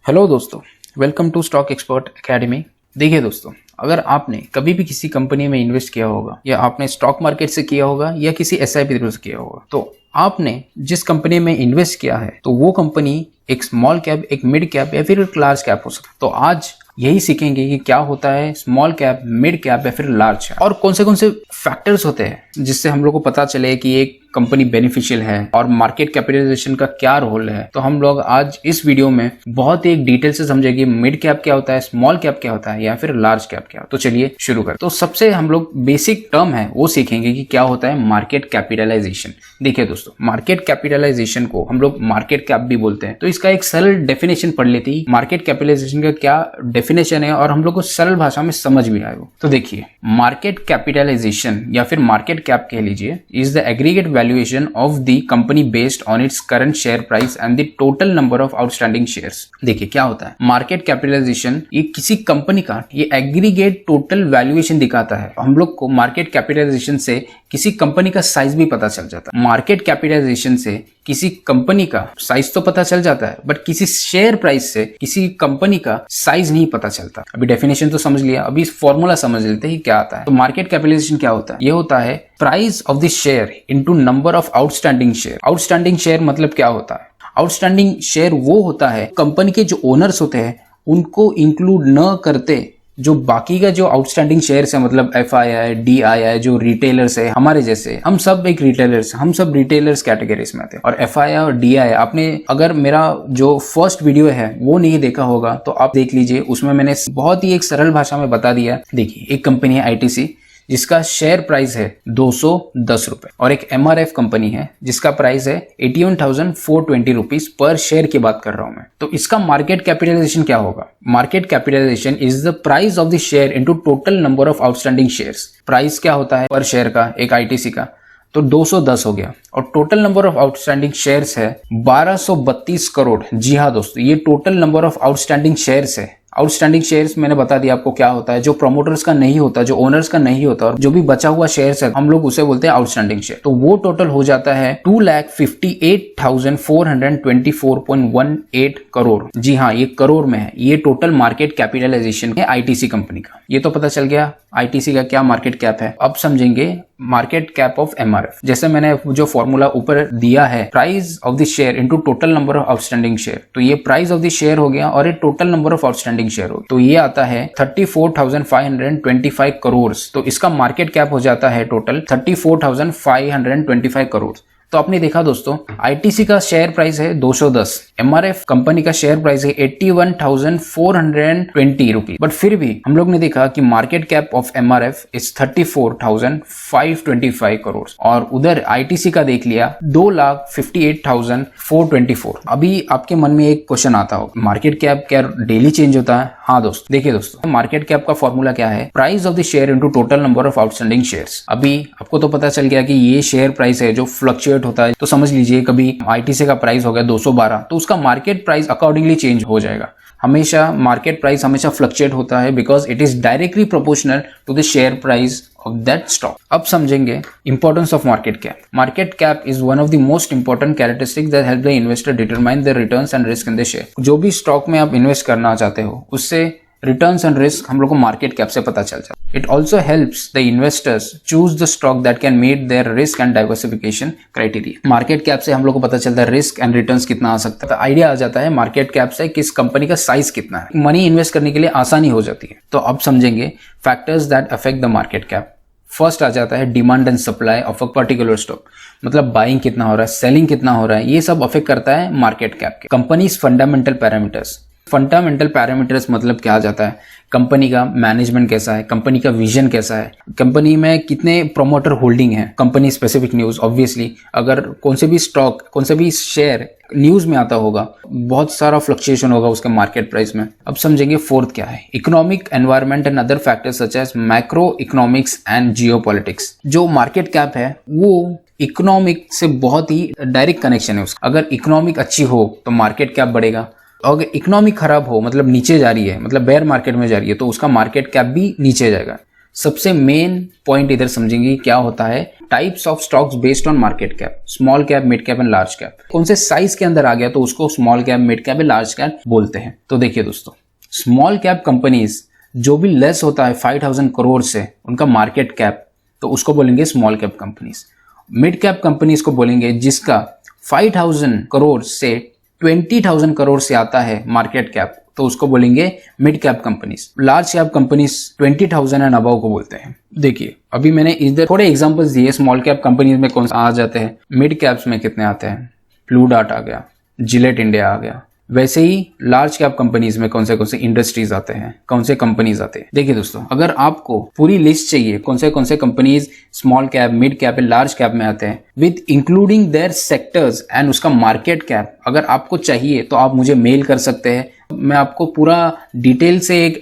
Hello दोस्तों, welcome to stock expert academy. देखिए दोस्तों, अगर आपने कभी भी किसी कंपनी में इन्वेस्ट किया होगा या आपने स्टॉक मार्केट से किया होगा या किसी एसआईपी थ्रू से किया होगा, तो आपने जिस कंपनी में इन्वेस्ट किया है तो वो कंपनी एक स्मॉल कैप, एक मिड कैप या फिर एक लार्ज कैप हो सकता है। तो आज यही सीखेंगे कि क्या होता है स्मॉल कैप, मिड कैप या फिर लार्ज कैप, और कौन से फैक्टर्स होते हैं जिससे हम लोग को पता चले कि एक कंपनी बेनिफिशियल है और मार्केट कैपिटलाइजेशन का क्या रोल है। तो हम लोग आज इस वीडियो में बहुत ही डिटेल से समझेंगे मिड कैप क्या होता है, स्मॉल कैप क्या होता है या फिर लार्ज कैप क्या होता है। तो चलिए शुरू करें। तो सबसे हम लोग बेसिक टर्म है वो सीखेंगे कि क्या होता है मार्केट कैपिटलाइजेशन। देखिए दोस्तों, मार्केट कैपिटलाइजेशन को हम लोग मार्केट कैप भी बोलते हैं। तो इसका एक सरल डेफिनेशन पढ़ लेते ही मार्केट कैपिटलाइजेशन का क्या डेफिनेशन है और हम लोग को सरल भाषा में समझ भी आए। तो देखिए, मार्केट कैपिटलाइजेशन या फिर मार्केट कैप कह लीजिए is the aggregate valuation of the company based on its current share price and the total number of outstanding shares। देखिए क्या होता है मार्केट कैपिटलाइजेशन, ये किसी कंपनी का ये एग्रीगेट टोटल वैल्यूएशन दिखाता है। हम लोग को मार्केट कैपिटलाइजेशन से किसी कंपनी का साइज भी पता चल जाता है। मार्केट कैपिटलाइजेशन से किसी कंपनी का साइज तो पता चल जाता है, बट किसी शेयर प्राइस से किसी कंपनी का साइज नहीं पता चलता। अभी डेफिनेशन तो समझ लिया, अभी फॉर्मूला समझ लेते हैं क्या आता है। तो मार्केट कैपिटलाइजेशन क्या होता है? ये होता है price of the share into number of outstanding share. Outstanding share मतलब क्या होता है? आउटस्टैंडिंग शेयर वो होता है कंपनी के जो ओनर्स होते हैं उनको इंक्लूड न करते जो बाकी का जो आउटस्टैंडिंग शेयर्स है, मतलब FII, DII, जो रिटेलर्स है हमारे जैसे, हम सब एक रिटेलर्स, हम सब रिटेलर्स कैटेगरीज में आते हैं। और FII और DII आपने अगर मेरा जो फर्स्ट वीडियो है वो नहीं देखा होगा तो आप देख लीजिए, उसमें मैंने बहुत ही एक सरल भाषा में बता दिया। देखिए, एक कंपनी है ITC जिसका शेयर प्राइस है 210 रुपए, और एक MRF कंपनी है जिसका प्राइस है 81,420 रुपीज पर शेयर की बात कर रहा हूं मैं। तो इसका मार्केट कैपिटलाइजेशन क्या होगा? Market capitalization is the price of the share into total number of outstanding shares. Price क्या होता है पर शेयर का एक ITC का? तो 210 हो गया, और total number of outstanding shares है 1232 करोड़। जी हाँ दोस्तों, ये total number of outstanding shares है। आउटस्टैंडिंग शेयर्स मैंने बता दिया आपको क्या होता है, जो प्रमोटर्स का नहीं होता, जो ओनर्स का नहीं होता, और जो भी बचा हुआ शेयर्स है हम लोग उसे बोलते हैं आउटस्टैंडिंग शेयर। तो वो टोटल हो जाता है 2,58,424.18 करोड़। जी हाँ, ये करोड़ में है। ये टोटल मार्केट कैपिटलाइजेशन है ITC कंपनी का। ये तो पता चल गया ITC का क्या मार्केट कैप है। अब समझेंगे मार्केट कैप ऑफ MRF। जैसे मैंने जो फॉर्मूला ऊपर दिया है, price of the share into total number of outstanding share, तो ये प्राइस ऑफ द शेयर हो गया और ये total number of outstanding share हो गया। तो ये आता है 34,525 करोड़। तो इसका मार्केट कैप हो जाता है टोटल 34,525 करोड़। तो आपने देखा दोस्तों, ITC का शेयर प्राइस है 210, MRF कंपनी का शेयर प्राइस है 81,420 रुपीज, बट फिर भी हम लोग ने देखा कि market cap of MRF is 34,525 crore, और उधर ITC का देख लिया 2,58,424। अभी आपके मन में एक क्वेश्चन आता हो, मार्केट कैप क्या डेली चेंज होता है? हाँ दोस्तों, देखिए दोस्तों, मार्केट कैप का फॉर्मूला क्या है? Price of the share into total number of outstanding shares. अभी आपको तो पता चल गया कि ये शेयर प्राइस है जो फ्लक्चुएट होता है। तो समझ लीजिए कभी ITC का प्राइस हो गया 212, तो उसका मार्केट प्राइस अकॉर्डिंगली चेंज हो जाएगा। हमेशा मार्केट प्राइस हमेशा फ्लक्चुएट होता है because it is directly proportional to the share price of that stock। अब समझेंगे importance of market cap। Market cap is one of the most important characteristics that help the investor determine their returns and risk in the share। जो भी stock में आप invest करना चाहते हो उससे रिटर्न्स एंड रिस्क हम लोग को मार्केट कैप से पता चल जाता है। It also helps the investors choose the stock that can meet their risk and diversification criteria. Market cap से हम लोग को पता चलता है रिस्क एंड रिटर्न्स कितना आ सकता है। तो आइडिया आ जाता है मार्केट कैप से किस कंपनी का साइज कितना है, मनी इन्वेस्ट करने के लिए आसानी हो जाती है। तो अब समझेंगे factors that affect the market cap. First आ जाता है demand and supply of a particular stock, मतलब बाइंग कितना हो रहा है, सेलिंग कितना हो रहा है, ये सब अफेक्ट करता है मार्केट कैप के। Companies fundamental parameters. Fundamental parameters मतलब क्या आ जाता है? कंपनी का मैनेजमेंट कैसा है, कंपनी का विजन कैसा है, कंपनी में कितने प्रोमोटर होल्डिंग है, कंपनी स्पेसिफिक न्यूज। ऑब्वियसली अगर कौन से भी स्टॉक, कौन से भी शेयर न्यूज में आता होगा, बहुत सारा फ्लक्चुएशन होगा उसके मार्केट प्राइस में। अब समझेंगे फोर्थ क्या है, economic environment and other factors such as macro economics and geopolitics. जो मार्केट कैप है वो इकोनॉमिक से बहुत ही डायरेक्ट कनेक्शन है उसका। अगर इकोनॉमिक अच्छी हो तो मार्केट कैप बढ़ेगा, अगर इकोनॉमी खराब हो, मतलब नीचे जा रही है, मतलब बेयर मार्केट में जा रही है, तो उसका मार्केट कैप भी नीचे जाएगा। सबसे मेन पॉइंट इधर समझेंगे क्या होता है types of stocks based on market cap, small cap, mid cap and large cap. कौन से साइज के अंदर आ गया तो उसको small cap, mid cap, large cap बोलते हैं। तो देखिए दोस्तों, स्मॉल कैप कंपनीज जो भी लेस होता है 5000 करोड़ से उनका मार्केट कैप, तो उसको बोलेंगे small cap companies. Mid cap companies को बोलेंगे जिसका 5000 करोड़ से 20,000 करोड़ से आता है मार्केट कैप, तो उसको बोलेंगे mid cap companies. Large cap companies 20,000 and above को बोलते हैं। देखिए अभी मैंने इधर थोड़े एग्जांपल्स दिए, स्मॉल कैप कंपनीज में कौन सा आ जाते हैं, मिड कैप्स में कितने आते हैं, ब्लू डार्ट आ गया, जिलेट इंडिया आ गया। वैसे ही लार्ज कैप कंपनीज में कौन से इंडस्ट्रीज आते हैं, कौन से कंपनीज आते हैं। देखिए दोस्तों, अगर आपको पूरी लिस्ट चाहिए कौन से companies small cap, mid cap and large cap में आते हैं with including there sectors and उसका मार्केट कैप, अगर आपको चाहिए तो आप मुझे मेल कर सकते हैं। मैं आपको पूरा डिटेल से एक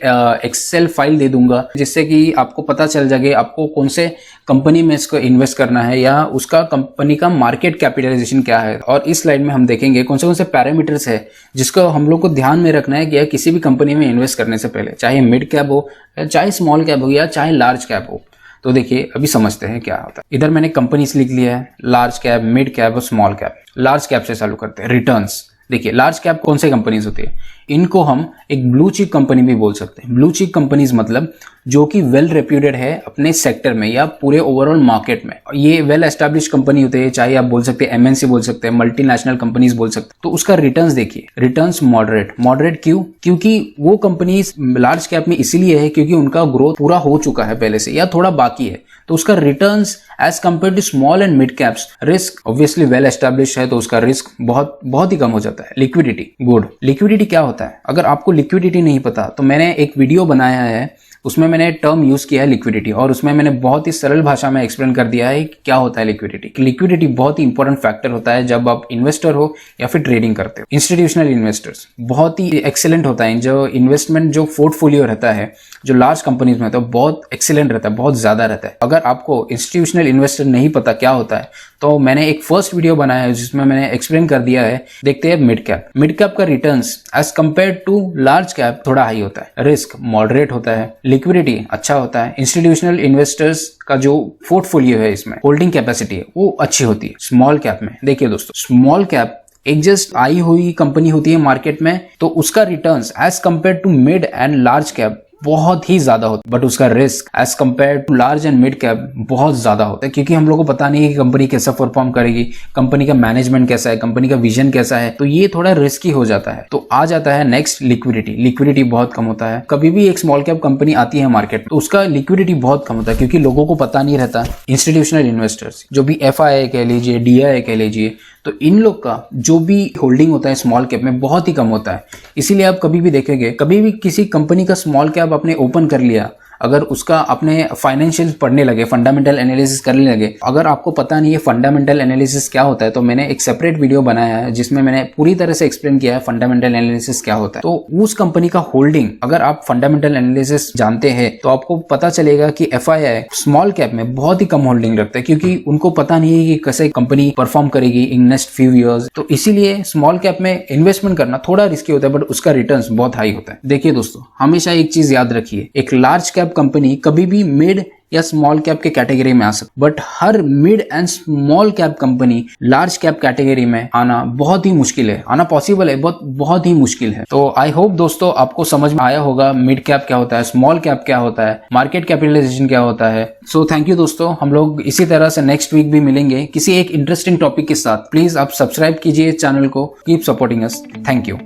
एक्सेल फाइल दे दूंगा जिससे कि आपको पता चल जाए आपको कौन से कंपनी में इसको इन्वेस्ट करना है या उसका कंपनी का मार्केट कैपिटलाइजेशन क्या है। और इस स्लाइड में हम देखेंगे कौन से पैरामीटर्स है जिसको हम लोग को ध्यान में रखना है कि किसी भी कंपनी में इन्वेस्ट करने से पहले, चाहे मिड कैप हो, चाहे स्मॉल कैप हो या चाहे लार्ज कैप हो। तो देखिए अभी समझते हैं क्या होता है। इधर मैंने कंपनीज लिख लिया है, लार्ज कैप, मिड कैप और स्मॉल कैप। लार्ज कैप से चालू करते हैं। रिटर्न्स। देखिए लार्ज कैप कौन से कंपनीज होती है, इनको हम एक ब्लू चिप कंपनी भी बोल सकते हैं। ब्लू चिप कंपनीज मतलब जो कि वेल रेप्यूटेड है अपने सेक्टर में या पूरे ओवरऑल मार्केट में। ये वेल एस्टैब्लिश कंपनी होते हैं, चाहे आप बोल सकते हैं एमएनसी बोल सकते हैं, मल्टीनेशनल कंपनीज बोल सकते हैं। तो उसका रिटर्न्स देखिए, रिटर्न्स मॉडरेट क्यों, क्योंकि वो कंपनीज लार्ज कैप में इसीलिए है क्योंकि उनका ग्रोथ पूरा हो चुका है पहले से या थोड़ा बाकी है, तो उसका returns as compare to small and mid caps. Risk obviously well establish है तो उसका रिस्क बहुत ही कम हो जाता है। Liquidity good. लिक्विडिटी क्या होता है, अगर आपको लिक्विडिटी नहीं पता तो मैंने एक वीडियो बनाया है, उसमें मैंने टर्म यूज किया है लिक्विडिटी, और उसमें मैंने बहुत ही सरल भाषा में एक्सप्लेन कर दिया है कि क्या होता है लिक्विडिटी। लिक्विडिटी बहुत ही इंपॉर्टेंट फैक्टर होता है जब आप इन्वेस्टर हो या फिर ट्रेडिंग करते हो। इंस्टीट्यूशनल इन्वेस्टर्स बहुत ही एक्सीलेंट होता है, जो इन्वेस्टमेंट जो पोर्टफोलियो रहता है जो लार्ज कंपनीज में तो बहुत एक्सीलेंट रहता है, बहुत ज्यादा रहता है। अगर आपको इंस्टीट्यूशनल इन्वेस्टर नहीं पता क्या होता है तो मैंने एक फर्स्ट वीडियो बनाया है जिसमें मैंने एक्सप्लेन कर दिया है। देखते हैं मिड कैप। मिड कैप का returns as compare to large cap थोड़ा हाई होता है, रिस्क मॉडरेट होता है, लिक्विडिटी अच्छा होता है, इंस्टीट्यूशनल इन्वेस्टर्स का जो पोर्टफोलियो है इसमें होल्डिंग कैपेसिटी है वो अच्छी होती है। स्मॉल कैप में देखिए दोस्तों, स्मॉल कैप एक जस्ट आई हुई कंपनी होती है मार्केट में, तो उसका returns as compare to mid and large cap बहुत ही ज्यादा होता है, बट उसका risk as compare to large and mid cap बहुत ज्यादा होता है, क्योंकि हम लोग को पता नहीं है कि कंपनी कैसा परफॉर्म करेगी, कंपनी का मैनेजमेंट कैसा है, कंपनी का विजन कैसा है, तो ये थोड़ा रिस्की हो जाता है। तो आ जाता है नेक्स्ट लिक्विडिटी। लिक्विडिटी बहुत कम होता है। कभी भी एक स्मॉल कैप कंपनी आती है मार्केट तो उसका लिक्विडिटी बहुत कम होता है क्योंकि लोगों को पता नहीं रहता। इंस्टीट्यूशनल इन्वेस्टर्स जो भी FII कह लीजिए, DII कह लीजिए, तो इन लोग का जो भी होल्डिंग होता है स्मॉल कैप में बहुत ही कम होता है। इसीलिए आप कभी भी देखेंगे, कभी भी किसी कंपनी का स्मॉल कैप आपने ओपन कर लिया, अगर उसका अपने फाइनेंशियल पढ़ने लगे, फंडामेंटल एनालिसिस करने लगे, अगर आपको पता नहीं है फंडामेंटल एनालिसिस क्या होता है, तो मैंने एक सेपरेट वीडियो बनाया है जिसमें मैंने पूरी तरह से एक्सप्लेन किया है फंडामेंटल एनालिसिस क्या होता है। तो उस कंपनी का होल्डिंग अगर आप फंडामेंटल एनालिसिस जानते हैं तो आपको पता चलेगा कि FII स्मॉल कैप में बहुत ही कम होल्डिंग रखता है क्योंकि उनको पता नहीं है कि कैसे कंपनी परफॉर्म करेगी इन नेक्स्ट फ्यू ईयर्स। तो इसीलिए स्मॉल कैप में इन्वेस्टमेंट करना थोड़ा रिस्की होता है, बट उसका रिटर्न्स बहुत हाई होता है। देखिए दोस्तों, हमेशा एक चीज याद रखिए, एक लार्ज कैप कंपनी कभी भी मिड या स्मॉल कैप के कैटेगरी में आ सकती, but her mid and small cap company large cap category में आना बहुत ही मुश्किल है। आना पॉसिबल है, बहुत ही मुश्किल है। तो आई होप दोस्तों आपको समझ में आया होगा मिड कैप क्या होता है, स्मॉल कैप क्या होता है, मार्केट कैपिटलाइजेशन क्या होता है। सो थैंक यू दोस्तों, हम लोग इसी तरह से नेक्स्ट वीक भी मिलेंगे किसी एक इंटरेस्टिंग टॉपिक के साथ। प्लीज आप सब्सक्राइब कीजिए चैनल को, keep supporting us. Thank you.